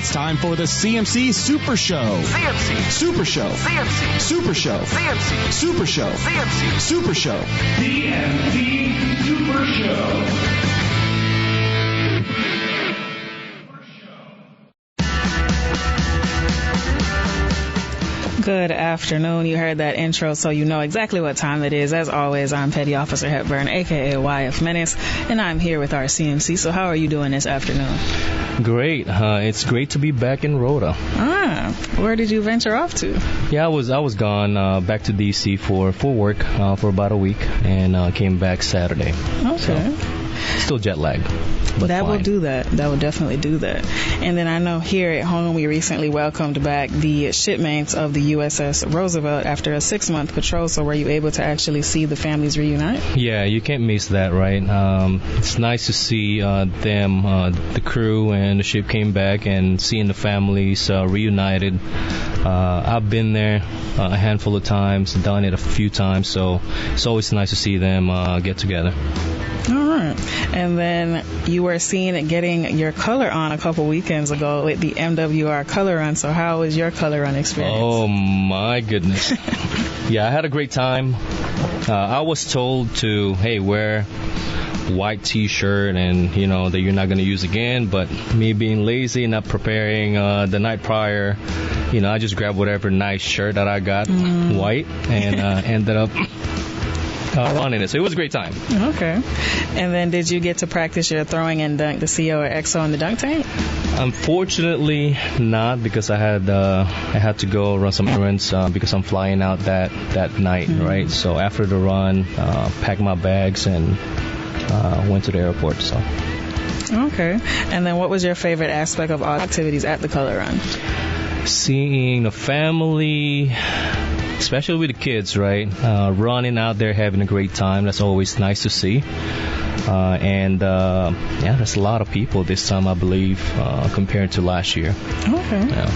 It's time for the CMC Super Show. CMC Super Show. CMC Super Show. CMC Super Show. CMC Super Show. CMC Super Show. Good afternoon. You heard that intro, so you know exactly what time it is. As always, I'm Petty Officer Hepburn, a.k.a. YF Menace, and I'm here with our CMC. So how are you doing this afternoon? Great. It's great to be back in Rota. Where did you venture off to? Yeah, I was gone back to D.C. for work for about a week, and came back Saturday. Okay. So, still jet lagged. That will do that. That will definitely do that. And then I know here at home we recently welcomed back the shipmates of the USS Roosevelt after a 6-month patrol. So were you able to actually see the families reunite? Yeah, you can't miss that, right? It's nice to see them, the crew and the ship came back, and seeing the families reunited. I've been there a handful of times, done it a few times, so it's always nice to see them get together. All right. And then you were seen getting your color on a couple weekends ago with the MWR color run. So how was your color run experience? Oh, my goodness. Yeah, I had a great time. I was told to, wear white T-shirt and, that you're not going to use again. But me being lazy, not preparing the night prior, I just grabbed whatever nice shirt that I got, white, and ended up running it. So it was a great time. Okay. And then did you get to practice your throwing and dunk, the CO or XO in the dunk tank? Unfortunately not, because I had to go run some errands because I'm flying out that night, right? So after the run, packed my bags and went to the airport. So. Okay. And then what was your favorite aspect of all activities at the color run? Seeing the family, especially with the kids, right? Running out there, having a great time. That's always nice to see. There's a lot of people this time, I believe, compared to last year. Okay. Yeah.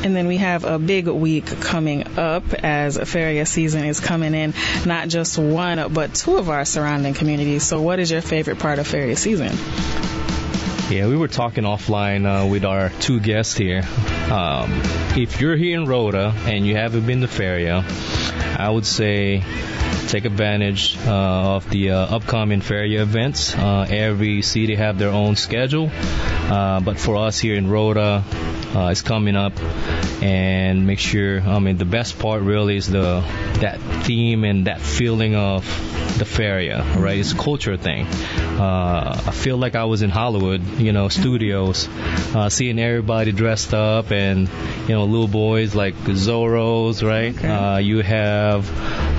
And then we have a big week coming up as Feria season is coming in, not just one, but two of our surrounding communities. So what is your favorite part of Feria season? Yeah, we were talking offline with our two guests here. If you're here in Rota and you haven't been to Feria, I would say take advantage of the upcoming Feria events. Every city have their own schedule, but for us here in Rota, it's coming up, and make sure. The best part really is that theme and that feeling of the Feria, right? It's a culture thing. I feel like I was in Hollywood, studios, seeing everybody dressed up and, little boys like Zorros, right? Okay. You have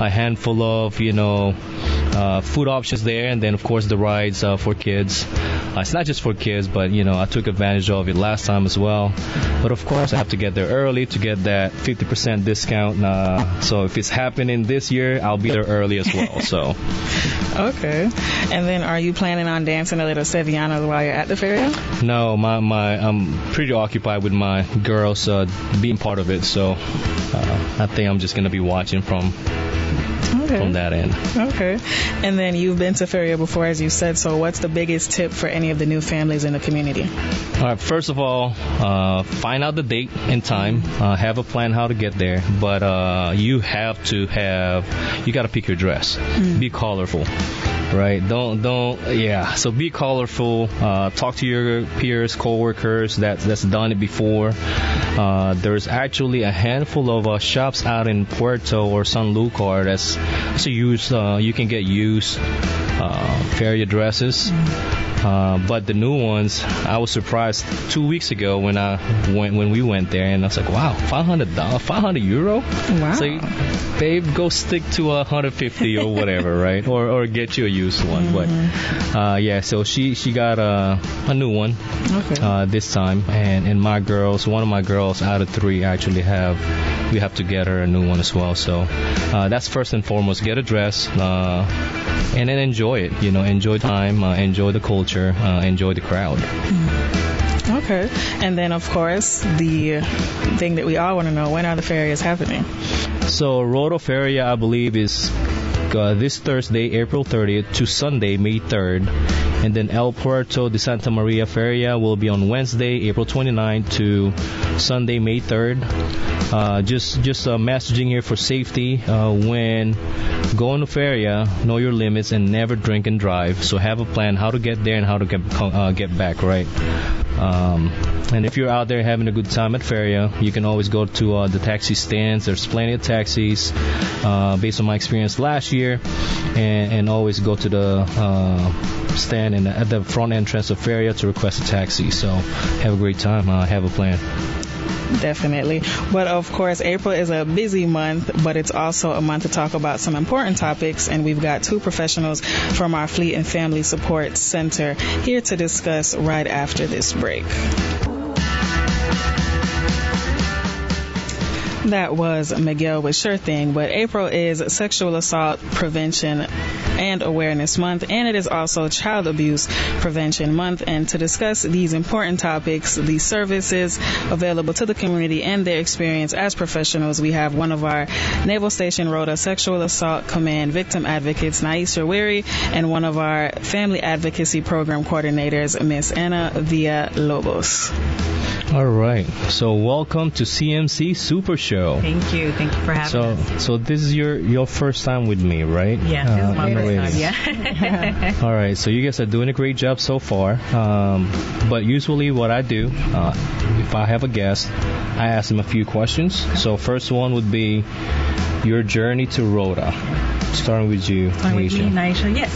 a handful of, food options there, and then, of course, the rides for kids. It's not just for kids, but, I took advantage of it last time as well. But, of course, I have to get there early to get that 50% discount. So if it's happening this year, I'll be there early as well. So. Okay. And then are you planning on dancing a little Sevillanas while you're at the Feria? No, I'm pretty occupied with my girls being part of it. So I think I'm just going to be watching from that end. Okay. And then you've been to Feria before, as you said, so what's the biggest tip for any of the new families in the community? All right, first of all, find out the date and time. Have a plan how to get there, but you got to pick your dress. Be colorful. Right, so be colorful, talk to your peers, co-workers that's done it before. There's actually a handful of shops out in Puerto or San Lucar that's you can get used Feria dresses. But the new ones, I was surprised 2 weeks ago when we went there, and I was like, wow, €500? Wow. So, babe, go stick to 150 or whatever, right? Or get you a used one. But so she got a new one this time, and one of my girls out of 3 actually we have to get her a new one as well. So that's first and foremost, get a dress, and then enjoy it. Enjoy time, enjoy the culture, enjoy the crowd. Okay. And then, of course, the thing that we all want to know, when are the ferias happening? So Rota Feria, I believe, is this Thursday, April 30th to Sunday, May 3rd. And then El Puerto de Santa Maria Feria will be on Wednesday, April 29th to Sunday, May 3rd. Just messaging here for safety. When going to Feria, know your limits and never drink and drive. So have a plan how to get there and how to get back, right? And if you're out there having a good time at Feria, you can always go to the taxi stands. There's plenty of taxis based on my experience last year, and always go to the stand at the front entrance of Feria to request a taxi. So have a great time. Have a plan. Definitely. But of course, April is a busy month, but it's also a month to talk about some important topics, and we've got two professionals from our Fleet and Family Support Center here to discuss right after this break. That was Miguel with Sure Thing, but April is Sexual Assault Prevention and Awareness Month, and it is also Child Abuse Prevention Month. And to discuss these important topics, the services available to the community and their experience as professionals, we have one of our Naval Station Rota Sexual Assault Command Victim Advocates, Nieachia Wherry, and one of our Family Advocacy Program Coordinators, Miss Ana Villalobos. All right. So welcome to CMC Super Show. Thank you. Thank you for having us. So this is your first time with me, right? Yeah, this is my first time. Yeah. All right. So you guys are doing a great job so far. But usually what I do, if I have a guest, I ask them a few questions. So first one would be your journey to Rota. Starting with you, Nieachia. Yes.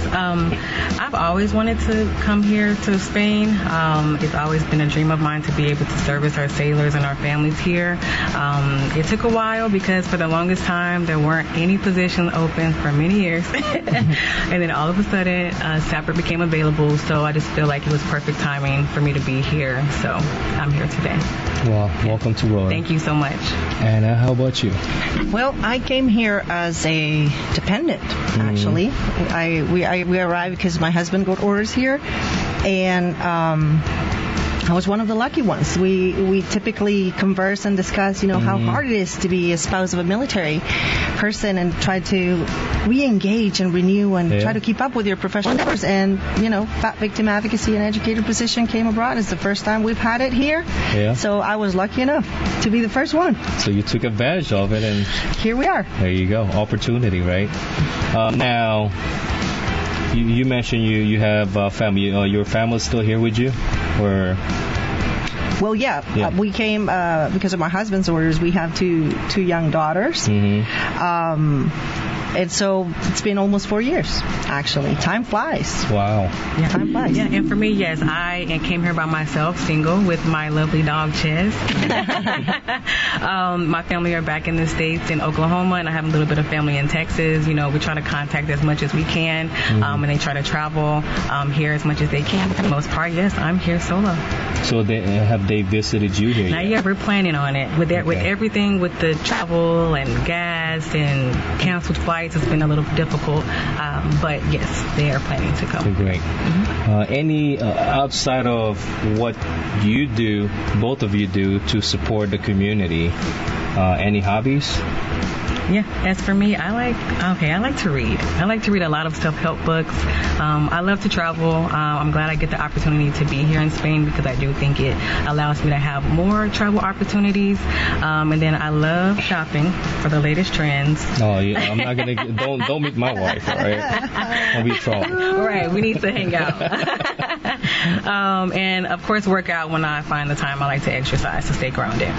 I've always wanted to come here to Spain. It's always been a dream of mine to be able to service our sailors and our families here. It took a while because for the longest time there weren't any positions open for many years. And then all of a sudden, SAPR became available. So I just feel like it was perfect timing for me to be here. So I'm here today. Well, welcome to Rota. Thank you so much. Anna, how about you? Well, I came here as a dependent, actually. We arrived because my husband got orders here, and I was one of the lucky ones. We typically converse and discuss, how hard it is to be a spouse of a military person and try to re-engage and renew and try to keep up with your professional endeavors. And, that victim advocacy and educator position came abroad. It's the first time we've had it here. Yeah. So I was lucky enough to be the first one. So you took advantage of it, and here we are. There you go. Opportunity, right? Now, you mentioned you have family. Your family's still here with you? Or... Well, we came because of my husband's orders. We have two young daughters. And so it's been almost 4 years, actually. Time flies. Wow. Yeah. Time flies. Yeah, and for me, yes, I came here by myself, single, with my lovely dog, Ches. My family are back in the States in Oklahoma, and I have a little bit of family in Texas. We try to contact as much as we can, and they try to travel here as much as they can. But for the most part, yes, I'm here solo. So have they visited you here? Not yet. We're planning on it. With everything, with the travel and gas and canceled flights, it's been a little difficult, but yes, they are planning to come. Great. Any outside of what you do, both of you do to support the community, any hobbies? Yeah, as for me, I like to read. I like to read a lot of self-help books. I love to travel. I'm glad I get the opportunity to be here in Spain because I do think it allows me to have more travel opportunities. And then I love shopping for the latest trends. Oh, yeah, I'm not gonna don't meet my wife, all right? Don't be trouble. Right, we need to hang out. And of course, work out when I find the time. I like to exercise to stay grounded.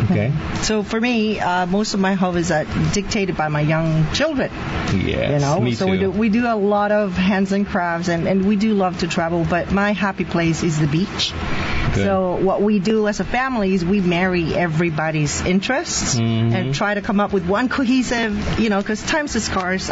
Okay. So for me, most of my hobbies are dictated by my young children. Yes, me so too. we do a lot of hands and crafts, and we do love to travel. But my happy place is the beach. Good. So what we do as a family is we marry everybody's interests and try to come up with one cohesive. Because times is scarce.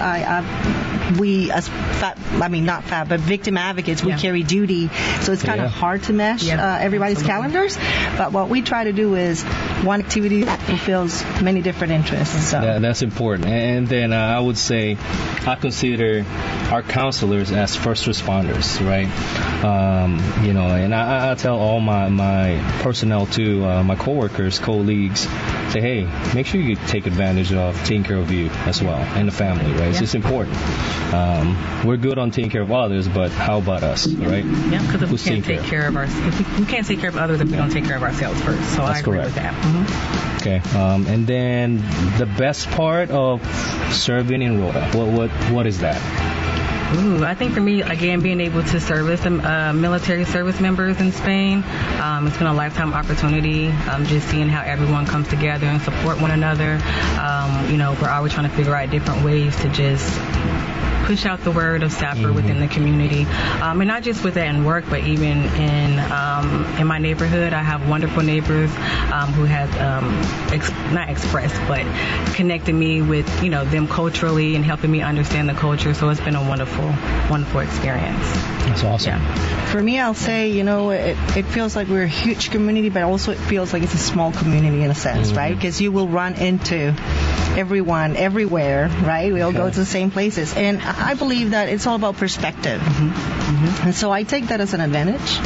we as but victim advocates, we carry duty, so it's kind of hard to mesh everybody's calendars. But what we try to do is one activity that fulfills many different interests. So. Yeah, that's important. And then I would say I consider our counselors as first responders, right? And I tell all my personnel too, my coworkers, colleagues, say, hey, make sure you take advantage of taking care of you as well and the family, right? Yeah. It's important. We're good on taking care of others, but how about us, right? Yeah, because if we can't take care of others if we don't take care of ourselves first. So that's I agree correct. with that. Mm-hmm. Okay. And then the best part of serving in Rota, what is that? Ooh, I think for me, again, being able to service the military service members in Spain, it's been a lifetime opportunity. Just seeing how everyone comes together and support one another. We're always trying to figure out different ways to just push out the word of SAPR within the community, and not just with that in work, but even in my neighborhood. I have wonderful neighbors who have not expressed, but connected me with them culturally and helping me understand the culture. So it's been a wonderful experience. That's awesome. Yeah. For me, I'll say, it feels like we're a huge community, but also it feels like it's a small community in a sense, right? Because you will run into everyone, everywhere, right? We all go to the same places. And I believe that it's all about perspective. And so I take that as an advantage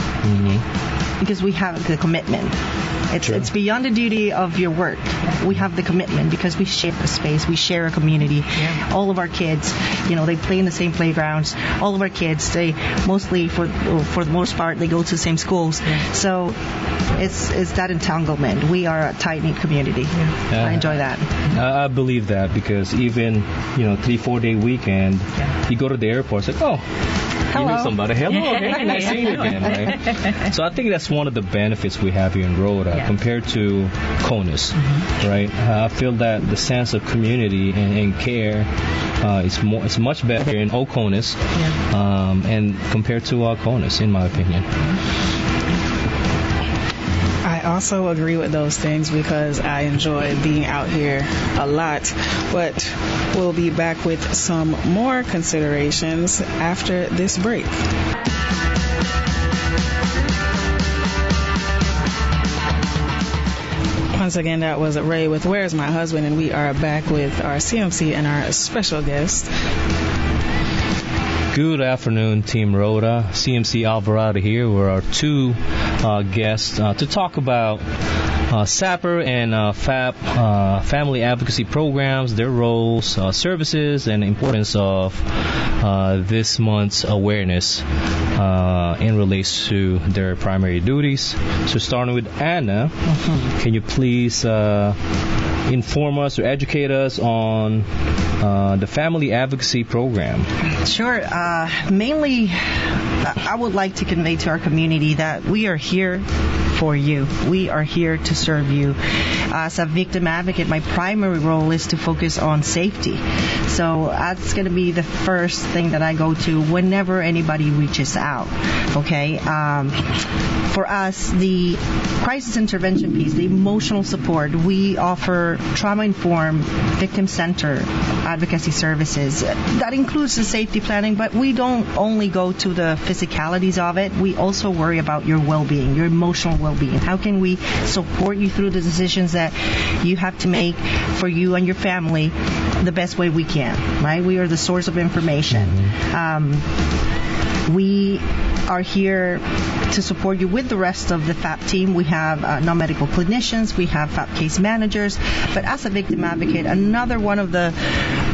because we have the commitment. It's beyond the duty of your work. We have the commitment because we share a space, we share a community. Yeah. All of our kids, they play in the same playgrounds. All of our kids, they mostly, for the most part, they go to the same schools. Yeah. So it's that entanglement. We are a tight-knit community. Yeah. I enjoy that. I believe that because even 3-4 day weekend, you go to the airport, it's like, oh, hello. You know somebody. Hello, hey, nice seeing you again, right? So I think that's one of the benefits we have here in Rota compared to CONUS, right? I feel that the sense of community and care is much better in CONUS and compared to CONUS, in my opinion. I also agree with those things because I enjoy being out here a lot, but we'll be back with some more considerations after this break. Once again, that was Ray with Where's My Husband, and we are back with our CMC and our special guest. Good afternoon, Team Rota. CMC Alvarado here with our two guests to talk about SAPR and family advocacy programs, their roles, services, and the importance of this month's awareness in relation to their primary duties. So starting with Ana, can you please inform us or educate us on the family advocacy program? Sure. Mainly, I would like to convey to our community that we are here for you. We are here to serve you. As a victim advocate, my primary role is to focus on safety. So that's going to be the first thing that I go to whenever anybody reaches out. Okay? For us, the crisis intervention piece, the emotional support, we offer trauma-informed, victim-centered advocacy services. That includes the safety planning, but we don't only go to the physicalities of it. We also worry about your well-being, your emotional well-being. How can we support you through the decisions that you have to make for you and your family the best way we can, right? We are the source of information. We are here to support you with the rest of the FAP team. We have non-medical clinicians, we have FAP case managers, but as a victim advocate, another one of the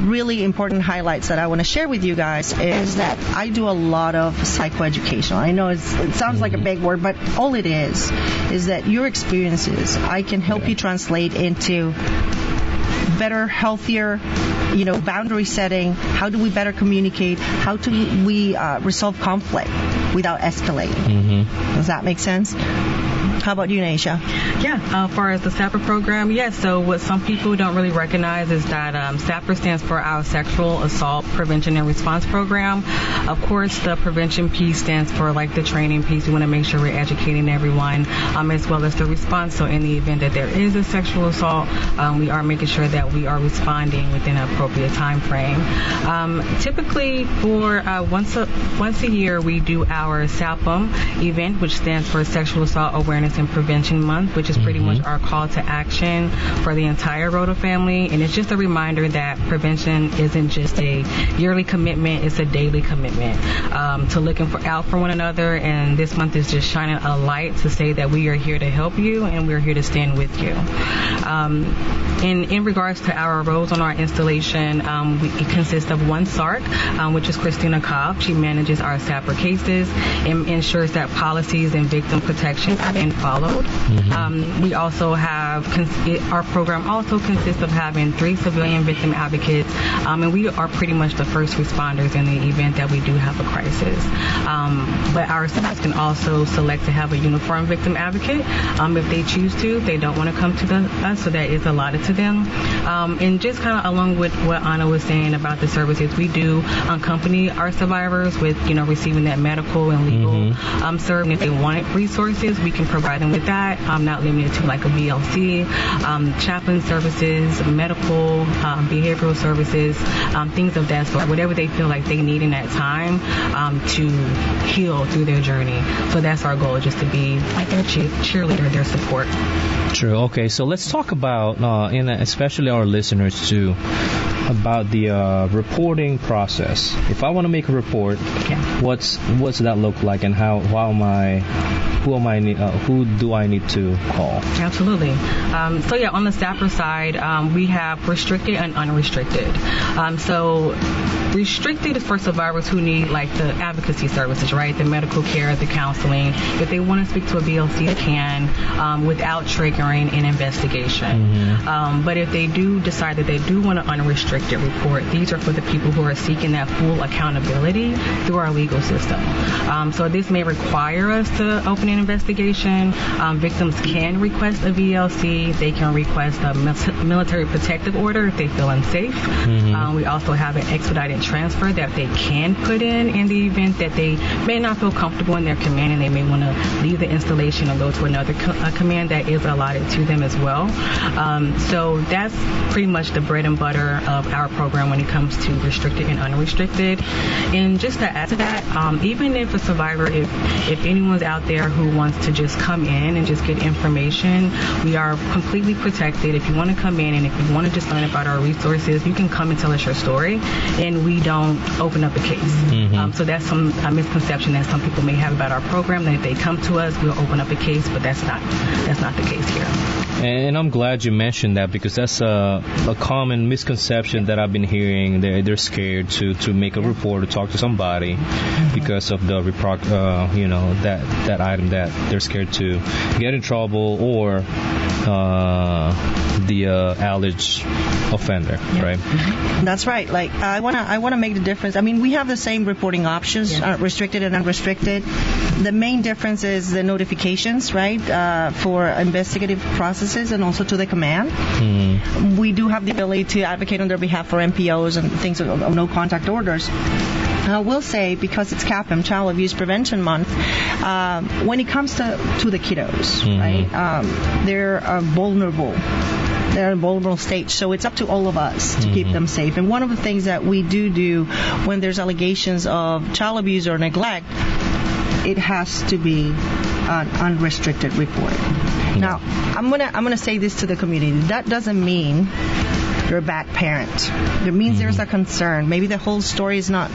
really important highlights that I want to share with you guys is that I do a lot of psychoeducation. I know it sounds like a big word, but all it is that your experiences, I can help you translate into better, healthier, boundary setting. How do we better communicate? How do we resolve conflict? without escalating. Does that make sense? How about you, Nieachia? Yeah, as far as the SAPR program, yes. So what some people don't really recognize is that SAPR stands for our Sexual Assault Prevention and Response Program. Of course, the prevention piece stands for like the training piece. We want to make sure we're educating everyone, as well as the response. So in the event that there is a sexual assault, we are making sure that we are responding within an appropriate time frame. Typically, for once a year, we do our SAPM event, which stands for Sexual Assault Awareness and Prevention Month, which is pretty much our call to action for the entire Rota family. And it's just a reminder that prevention isn't just a yearly commitment, it's a daily commitment to looking out for one another. And this month is just shining a light to say that we are here to help you and we're here to stand with you. In regards to our roles on our installation, it consists of one SARC, which is Christina Cobb. She manages our SAPR cases and ensures that policies and victim protection are being followed. We also have, our program also consists of having 3 civilian victim advocates, and we are pretty much the first responders in the event that we do have a crisis. But our staff can also select to have a uniformed victim advocate if they choose to. If they don't want to come to us, so that is allotted to them. And just kind of along with what Ana was saying about the services, we do accompany our survivors with, receiving that medical and legal service. If they want resources, we can provide them with that. Not limited to like a VLC, chaplain services, medical, behavioral services, things of that sort. Whatever they feel like they need in that time to heal through their journey. So that's our goal, just to be like their cheerleader, their support. True. Okay, so let's talk about, and especially our listeners too, about the reporting process. If I want to make a report, what's that look like, and who do I need to call? Absolutely. So yeah, on the SAPR side, we have restricted and unrestricted. So restricted is for survivors who need like the advocacy services, right? The medical care, the counseling. If they want to speak to a VLC, they can without triggering an investigation. But if they do decide that they do want an unrestricted report, these are for the people who are seeking that full accountability through our legal system. So this may require us to open an investigation. Victims can request a VLC. They can request a military protective order if they feel unsafe. We also have an expedited transfer that they can put in the event that they may not feel comfortable in their command and they may want to leave the installation and go to another command that is allotted to them as well. So that's pretty much the bread and butter of our program when it comes to restricted and unrestricted. And just to add to that, even if a survivor, if anyone's out there who wants to just come in and just get information, we are completely protected. If you want to come in and if you want to just learn about our resources, you can come and tell us your story, and we don't open up a case. So that's some misconception that some people may have about our program, that if they come to us, we'll open up a case, but that's not the case here. And I'm glad you mentioned that, because that's a common misconception that I've been hearing. They're scared to make a report or talk to somebody because of the that item, that they're scared to get in trouble or the alleged offender, right? That's right. Like I wanna make the difference. I mean, we have the same reporting options, restricted and unrestricted. The main difference is the notifications, right, for investigative processes and also to the command. We do have the ability to advocate on their behalf for MPOs and things of no contact orders. I will say, because it's CAPM, Child Abuse Prevention Month, when it comes to the kiddos, right, they're vulnerable. They're in a vulnerable stage, so it's up to all of us to keep them safe. And one of the things that we do when there's allegations of child abuse or neglect, it has to be an unrestricted report. Now, I'm gonna say this to the community. That doesn't mean you're a bad parent. It means there's a concern. Maybe the whole story is not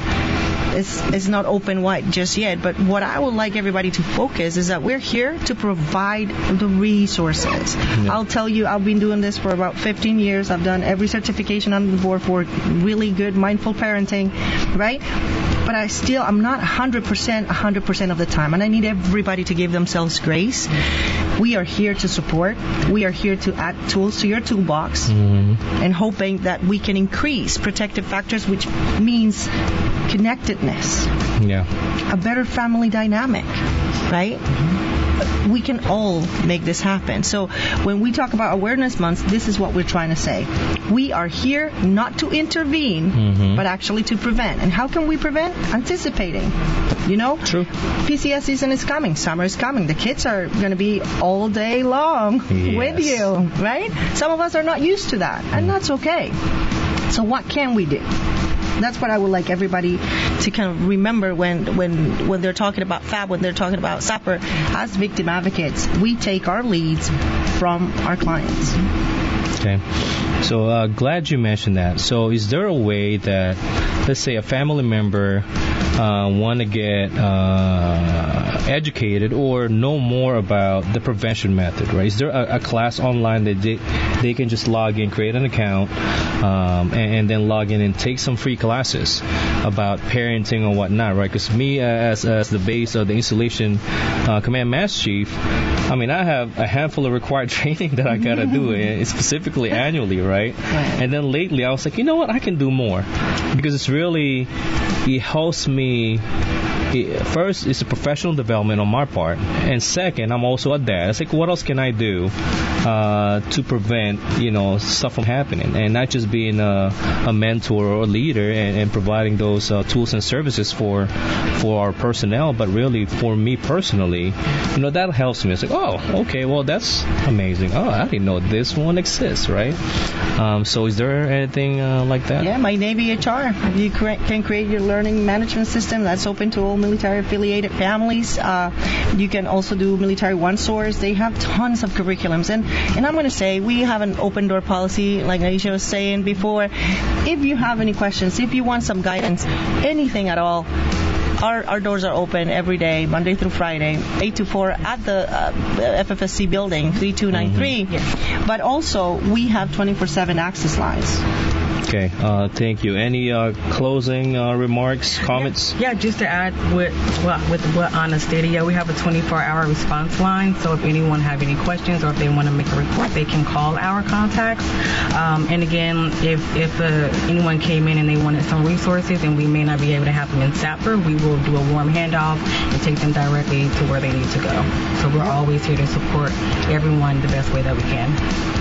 open wide just yet, but what I would like everybody to focus is that we're here to provide the resources. I'll tell you, I've been doing this for about 15 years. I've done every certification on the board for really good mindful parenting, right? But I'm not 100% of the time, and I need everybody to give themselves grace. We are here to support. We are here to add tools to your toolbox, and hoping that we can increase protective factors, which means connectedness, a better family dynamic, right? We can all make this happen. So when we talk about Awareness Month, this is what we're trying to say. We are here not to intervene, but actually to prevent. And how can we prevent? Anticipating. You know? True. PCS season is coming. Summer is coming. The kids are going to be all day long with you, right? Some of us are not used to that, and that's okay. So what can we do? That's what I would like everybody to kind of remember when they're talking about FAB, when they're talking about SAPR. As victim advocates, we take our leads from our clients. Okay. So glad you mentioned that. So is there a way that, let's say, a family member want to get educated or know more about the prevention method, right? Is there a class online that they can just log in, create an account, and then log in and take some free classes about parenting and whatnot, right? Because me, as the base of the installation command master chief, I mean, I have a handful of required training that I got to do, specifically annually, right? And then lately, I was like, you know what? I can do more because it helps me. First, it's a professional development on my part, and second, I'm also a dad. It's like, what else can I do to prevent, stuff from happening, and not just being a mentor or a leader and providing those tools and services for our personnel, but really for me personally, that helps me. It's like, oh, okay, well, that's amazing. Oh, I didn't know this one exists, right? So is there anything like that? Yeah, my Navy HR. You can create your learning management system that's open to all military affiliated families. You can also do Military One Source. They have tons of curriculums, and I'm going to say we have an open door policy, like Nieachia was saying before. If you have any questions, if you want some guidance, anything at all, our doors are open every day, Monday through Friday, 8 to 4 at the FFSC building, 3293. But also, we have 24/7 access lines. Okay, thank you. Any closing remarks, comments? Yeah, just to add with what Ana stated, we have a 24-hour response line, so if anyone have any questions or if they want to make a report, they can call our contacts. And again, if anyone came in and they wanted some resources and we may not be able to have them in SAPR, we will do a warm handoff and take them directly to where they need to go. So we're always here to support everyone the best way that we can.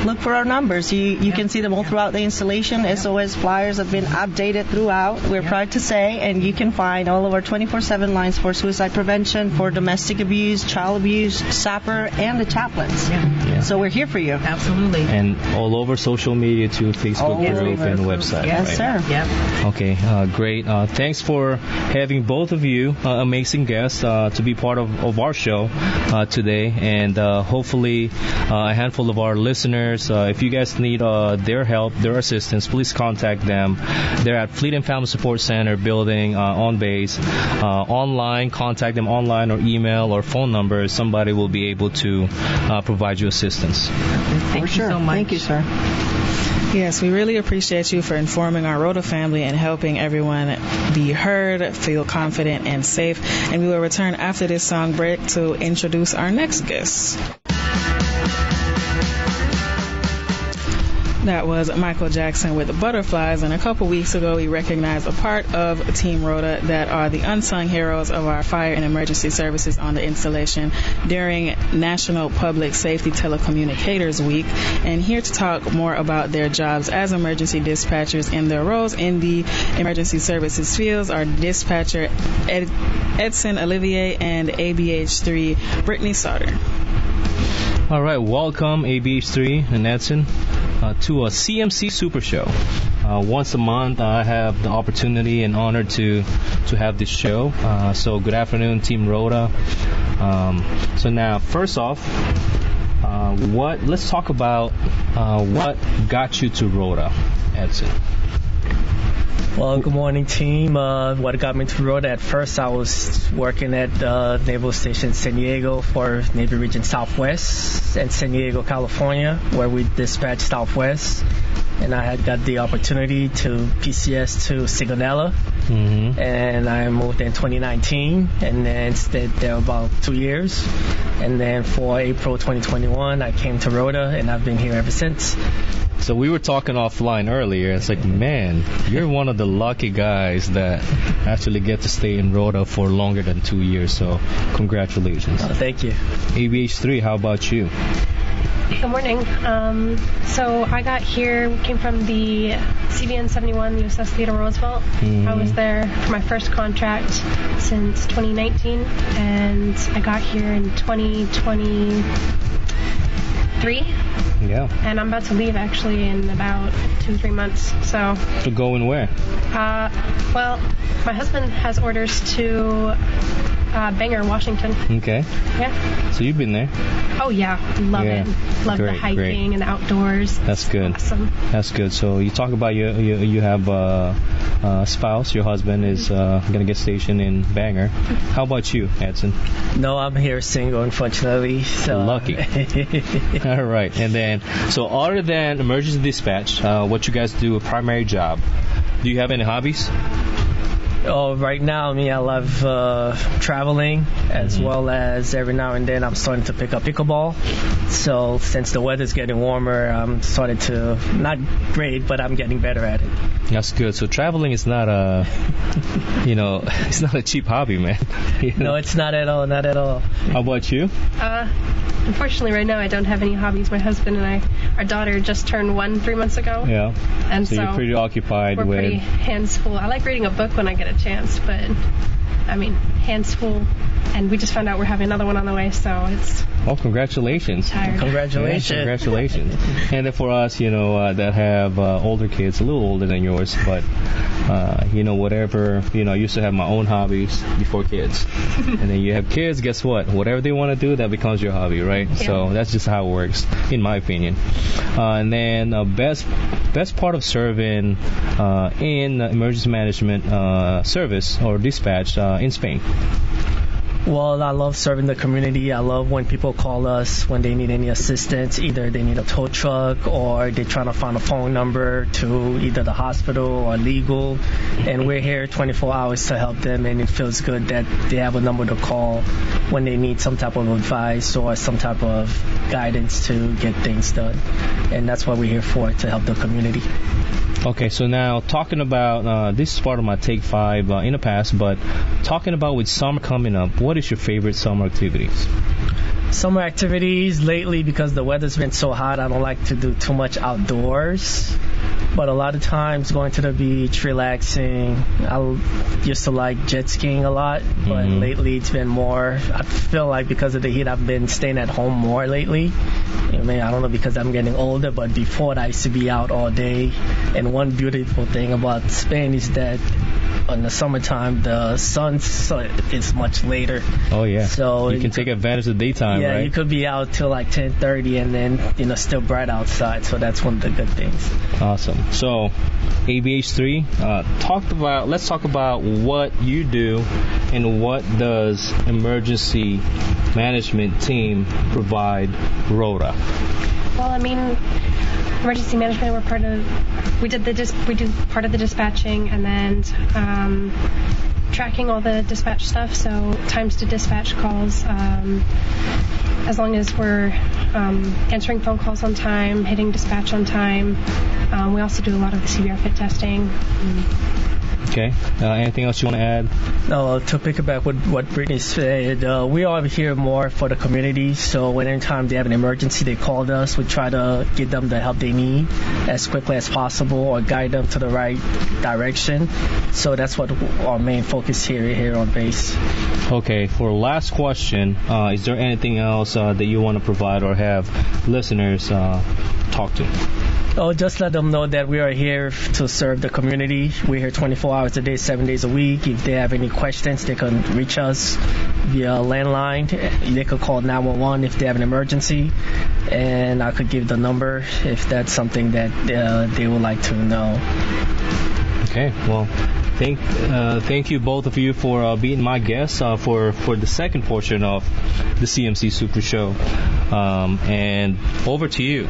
Look for our numbers. You can see them all throughout the installation. SOS flyers have been updated throughout, we're proud to say, and you can find all of our 24/7 lines for suicide prevention, for domestic abuse, child abuse, SAPR, and the chaplains. So we're here for you. Absolutely. And all over social media too, Facebook group and website. Yes, right? sir. Yep. Okay, great. Thanks for having both of you, amazing guests, to be part of our show today, and hopefully a handful of our listeners, if you guys need their help, their assistance, please contact them. They're at Fleet and Family Support Center building on base. Online, contact them online or email or phone number. Somebody will be able to provide you assistance. Thank you so much. Thank you, sir. Yes, we really appreciate you for informing our Rota family and helping everyone be heard, feel confident and safe. And we will return after this song break to introduce our next guest. That was Michael Jackson with Butterflies, and a couple weeks ago we recognized a part of Team Rota that are the unsung heroes of our fire and emergency services on the installation during National Public Safety Telecommunicators Week. And here to talk more about their jobs as emergency dispatchers and their roles in the emergency services fields are dispatcher Edson Olivier and ABH3 Brytnee Sauter. All right, welcome ABH3 and Edson to a CMC Super Show. Once a month, I have the opportunity and honor to have this show. So good afternoon, Team Rota. So now, first off, let's talk about what got you to Rota, Edson. Well, good morning, team. What got me to Rota? At first, I was working at Naval Station San Diego for Navy Region Southwest in San Diego, California, where we dispatch Southwest. and I had got the opportunity to PCS to Sigonella, and I moved in 2019, and then stayed there about 2 years, and then for April 2021, I came to Rota, and I've been here ever since. So we were talking offline earlier. It's like, man, you're one of the lucky guys that actually get to stay in Rota for longer than 2 years. So congratulations. Oh, thank you. ABH3, how about you? Good morning. So I got here, came from the CVN 71 USS Theodore Roosevelt. I was there for my first contract since 2019, and I got here in 2023. Yeah. And I'm about to leave actually in about 2-3 months. So going where? Well, my husband has orders to Bangor, Washington. Okay. Yeah. So you've been there? Oh yeah, love it. Love the hiking and the outdoors. That's good. Awesome. That's good. So you talk about you have a spouse. Your husband is gonna get stationed in Bangor. How about you, Edson? No, I'm here single, unfortunately. So. Lucky. All right. And then, so other than emergency dispatch, what you guys do, a primary job, do you have any hobbies? Oh, right now, I love traveling, as well as every now and then I'm starting to pick up pickleball. So since the weather's getting warmer, I'm starting to, not great, but I'm getting better at it. That's good. So traveling is not it's not a cheap hobby, man. No, it's not at all. Not at all. How about you? Unfortunately, right now I don't have any hobbies. My husband and our daughter just turned 1 3 months ago. Yeah. And so you're pretty occupied we're with. Pretty hands full. I like reading a book when I get a chance, but hands full. And we just found out we're having another one on the way, so it's. Oh, congratulations! Tired. Congratulations! Yeah, congratulations! And then for us, that have older kids, a little older than yours, but whatever, I used to have my own hobbies before kids, and then you have kids. Guess what? Whatever they want to do, that becomes your hobby, right? Yeah. So that's just how it works, in my opinion. And then best part of serving in emergency management service or dispatch in Spain. Well, I love serving the community. I love when people call us when they need any assistance. Either they need a tow truck or they're trying to find a phone number to either the hospital or legal. And we're here 24 hours to help them, and it feels good that they have a number to call when they need some type of advice or some type of guidance to get things done. And that's what we're here for, to help the community. Okay, so now talking about, this is part of my Take 5 in the past, but talking about with summer coming up, what is your favorite summer activities? Summer activities lately, because the weather's been so hot, I don't like to do too much outdoors. But a lot of times going to the beach, relaxing. I used to like jet skiing a lot, but lately it's been more, I feel like because of the heat, I've been staying at home more lately. I don't know, because I'm getting older, but before I used to be out all day. And one beautiful thing about Spain is that in the summertime, the sun is much later. Oh, yeah. So you can take advantage of the daytime, yeah, right? you could be out till like 10:30 and then, still bright outside. So that's one of the good things. Awesome. So, ABH3, let's talk about what you do and what does emergency management team provide Rota. Well, emergency management, we do part of the dispatching, and then tracking all the dispatch stuff, so times to dispatch calls, as long as we're answering phone calls on time, hitting dispatch on time. We also do a lot of the CBR fit testing. Okay. Anything else you want to add? No, to pick back what Brytnee said, we are here more for the community. So when anytime they have an emergency, they called us. We try to get them the help they need as quickly as possible, or guide them to the right direction. So that's what our main focus here on base. Okay. For last question, is there anything else that you want to provide or have listeners talk to? Oh, just let them know that we are here to serve the community. We're here 24 hours a day, 7 days a week. If they have any questions, they can reach us via landline. They could call 911 if they have an emergency, and I could give the number if that's something that they would like to know. Okay, well, Thank you both of you for being my guests for the second portion of the CMC Super Show. And over to you.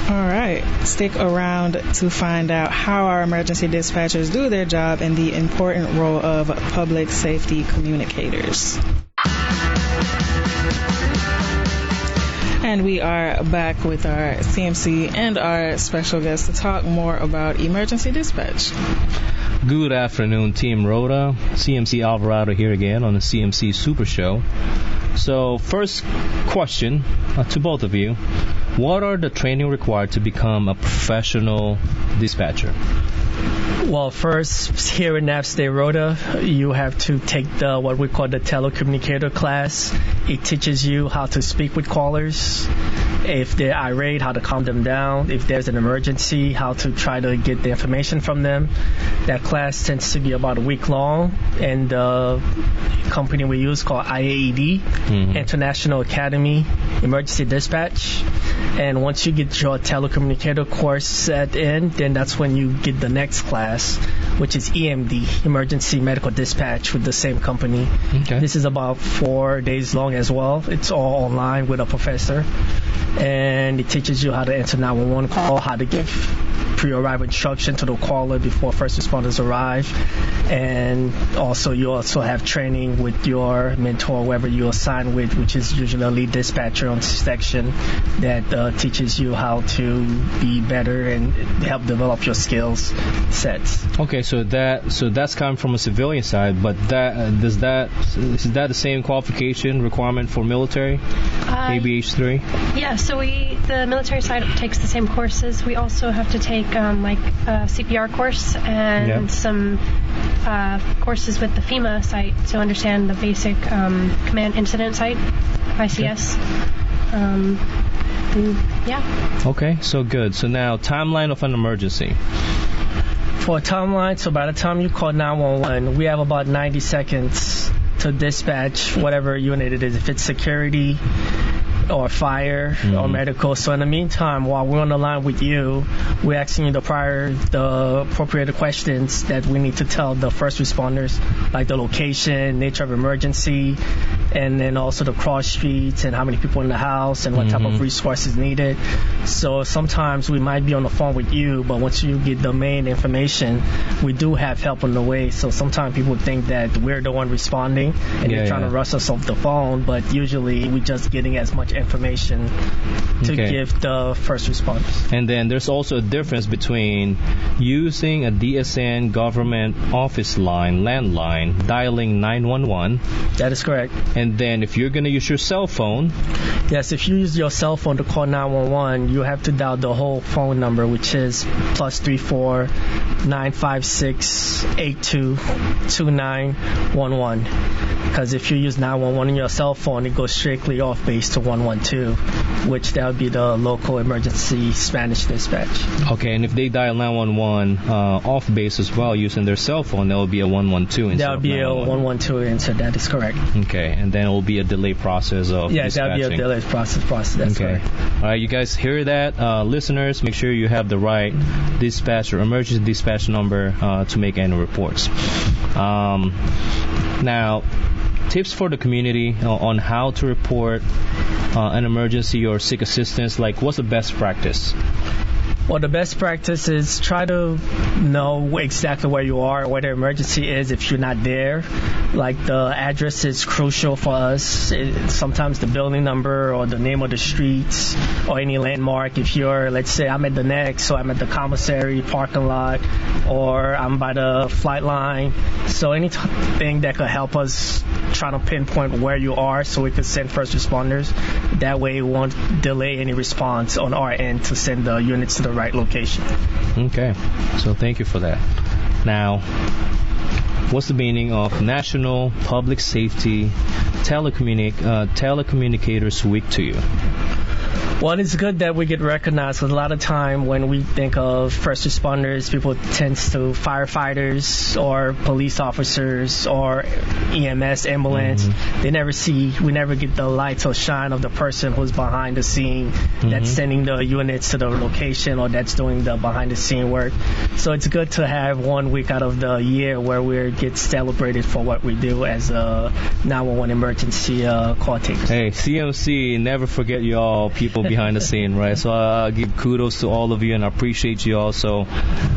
All right. Stick around to find out how our emergency dispatchers do their job and the important role of public safety communicators. And we are back with our CMC and our special guest to talk more about emergency dispatch. Good afternoon, Team Rota. CMC Alvarado here again on the CMC Super Show. So, first question to both of you. What are the training required to become a professional dispatcher? Well, first, here in NAVSTA Rota, you have to take what we call the telecommunicator class. It teaches you how to speak with callers. If they're irate, how to calm them down. If there's an emergency, how to try to get the information from them. That class tends to be about a week long, and the company we use called IAED, International Academy Emergency Dispatch. And once you get your telecommunicator course set in, then that's when you get the next class, which is EMD, Emergency Medical Dispatch, with the same company. Okay. This is about 4 days long as well. It's all online with a professor. And it teaches you how to answer 911 call, how to give pre-arrival instruction to the caller before first responders arrive. And also you also have training with your mentor, whoever you assign with, which is usually a lead dispatcher on section that teaches you how to be better and help develop your skills sets. Okay, so that's coming from a civilian side, but is that the same qualification requirement for military? ABH 3? Yeah, so the military side takes the same courses. We also have to take like a CPR course and some courses with the FEMA site to understand the basic command incident site, ICS. Okay, so good. So now, timeline of an emergency. For a timeline, so by the time you call 911, we have about 90 seconds to dispatch whatever unit it is. If it's security or fire or medical. So in the meantime, while we're on the line with you, we're asking you the appropriate questions that we need to tell the first responders, like the location, nature of emergency, and then also the cross streets and how many people in the house and what type of resources needed. So sometimes we might be on the phone with you, but once you get the main information, we do have help on the way. So sometimes people think that we're the one responding and they're trying to rush us off the phone, but usually we're just getting as much information to give the first responders. And then there's also a difference between using a DSN government office line, landline, dialing 911. That is correct. And then if you're going to use your cell phone. Yes, if you use your cell phone to call 911, you have to dial the whole phone number, which is +34 956 82 2911. Because if you use 911 on your cell phone, it goes strictly off base to 112, which that would be the local emergency Spanish dispatch. Okay, and if they dial 911 off base as well using their cell phone, that would be a 112 instead. That would be a 112 instead. That is correct. Okay, and then it will be a delay process of dispatching. That would be a delay process. That's okay. correct. All right, you guys hear that, listeners? Make sure you have the right dispatch or emergency dispatch number to make any reports. Now, tips for the community on how to report an emergency or seek assistance. Like, what's the best practice? Well, the best practice is try to know exactly where you are, where the emergency is if you're not there. Like, the address is crucial for us. Sometimes the building number or the name of the streets or any landmark. If you're, let's say, I'm at the NEX, so I'm at the commissary parking lot, or I'm by the flight line. So anything that could help us try to pinpoint where you are so we could send first responders. That way it won't delay any response on our end to send the units to the right location. Okay, so thank you for that. Now, what's the meaning of National Public Safety Telecommunicators Week to you? Well, it's good that we get recognized, because a lot of time when we think of first responders, people tend to firefighters or police officers or EMS, ambulance. We never get the light or shine of the person who's behind the scene, that's sending the units to the location or that's doing the behind the scene work. So it's good to have 1 week out of the year where we get celebrated for what we do as a 911 emergency call takers. Hey, CMC, never forget y'all people behind the scene, right? So I give kudos to all of you and I appreciate you all. So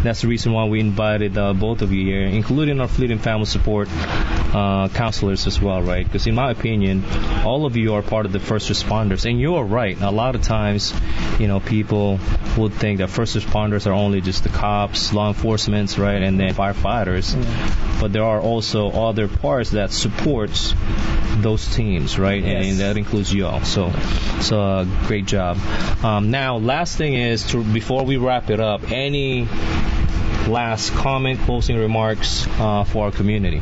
that's the reason why we invited both of you here, including our Fleet and Family Support counselors as well, right? Because in my opinion, all of you are part of the first responders. And you're right. A lot of times, people would think that first responders are only just the cops, law enforcement, right? And then firefighters. But there are also other parts that supports those teams, right? Yes. And that includes you all. So great job. Now, last thing is, before we wrap it up, any last comment, closing remarks for our community?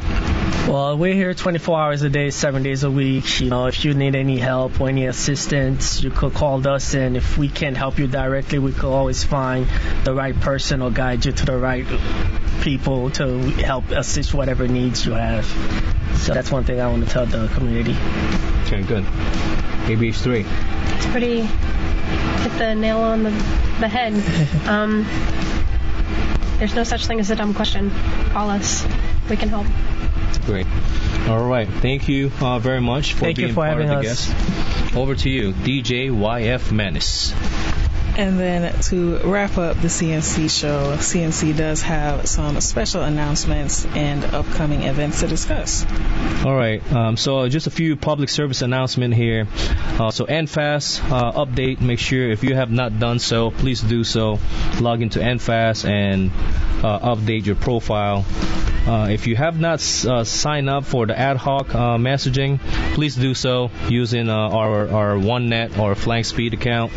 Well, we're here 24 hours a day, 7 days a week. If you need any help or any assistance, you could call us, and if we can't help you directly, we could always find the right person or guide you to the right people to help assist whatever needs you have. So that's one thing I want to tell the community. Okay, good. ABH3. It's pretty hit the nail on the head. There's no such thing as a dumb question. Call us. We can help. Great. All right. Thank you very much for being part of the guest. Over to you, DJ YF Menace. And then to wrap up the CMC show, CMC does have some special announcements and upcoming events to discuss. All right. So just a few public service announcements here. So NFAS update. Make sure if you have not done so, please do so. Log into NFAS and update your profile. If you have not signed up for the ad hoc messaging, please do so using our OneNet or Flank Speed account.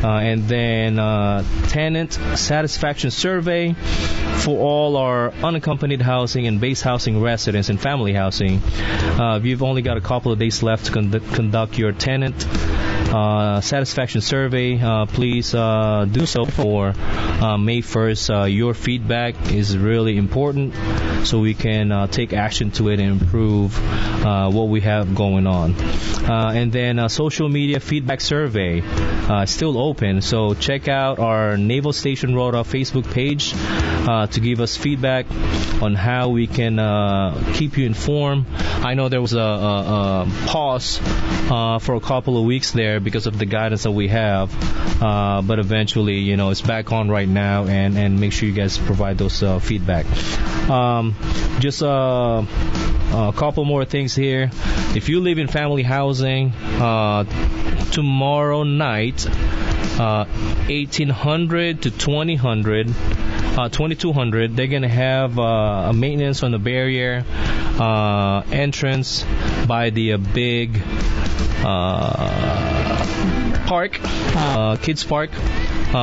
And then tenant satisfaction survey for all our unaccompanied housing and base housing residents and family housing. You've only got a couple of days left to conduct your tenant satisfaction survey. Please do so for May 1st. Your feedback is really important so we can take action to it and improve what we have going on. And then social media feedback survey still open, so check out our Naval Station Rota Facebook page to give us feedback on how we can keep you informed. I know there was a pause for a couple of weeks there because of the guidance that we have, but eventually, it's back on right now, and make sure you guys provide those feedback. Just a couple more things here. If you live in family housing, tomorrow night, 1800 to 2200, they're going to have a maintenance on the barrier entrance by the big park, kids park.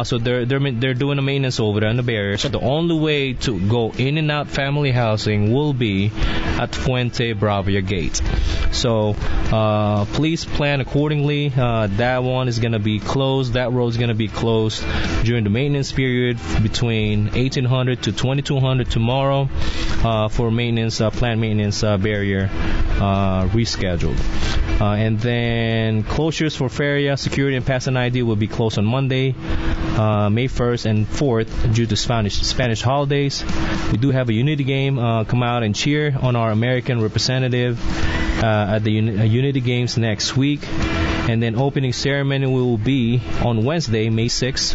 So they're doing a maintenance over there on the barrier. So the only way to go in and out family housing will be at Fuente Bravia Gate. So please plan accordingly. That one is going to be closed. That road is going to be closed during the maintenance period between 1800 to 2200 tomorrow for maintenance, planned maintenance barrier rescheduled. And then closures for Feria, security, and pass and ID will be closed on Monday, May 1st and 4th due to Spanish holidays. We do have a unity game. Come out and cheer on our American representative at the Unity Games next week. And then opening ceremony will be on Wednesday, May 6th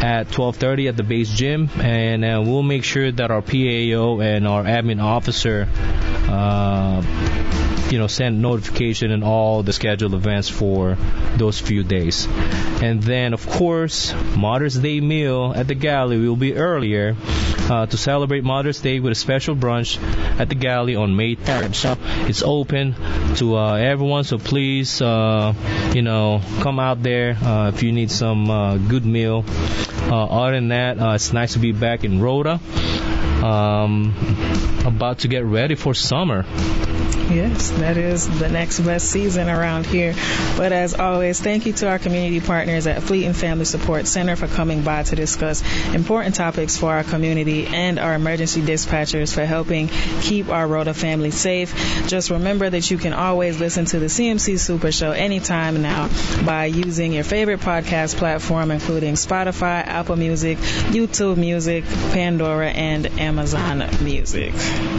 at 12:30 at the base gym. And we'll make sure that our PAO and our admin officer send notification and all the scheduled events for those few days. And then, of course, Mother's Day meal at the galley will be earlier to celebrate Mother's Day with a special brunch at the galley on May 3rd. So it's open to everyone, so please, come out there if you need some good meal. Other than that, it's nice to be back in Rota. about to get ready for summer. Yes, that is the next best season around here. But as always, thank you to our community partners at Fleet and Family Support Center for coming by to discuss important topics for our community, and our emergency dispatchers for helping keep our Rota family safe. Just remember that you can always listen to the CMC Super Show anytime now by using your favorite podcast platform, including Spotify, Apple Music, YouTube Music, Pandora, and Amazon Music.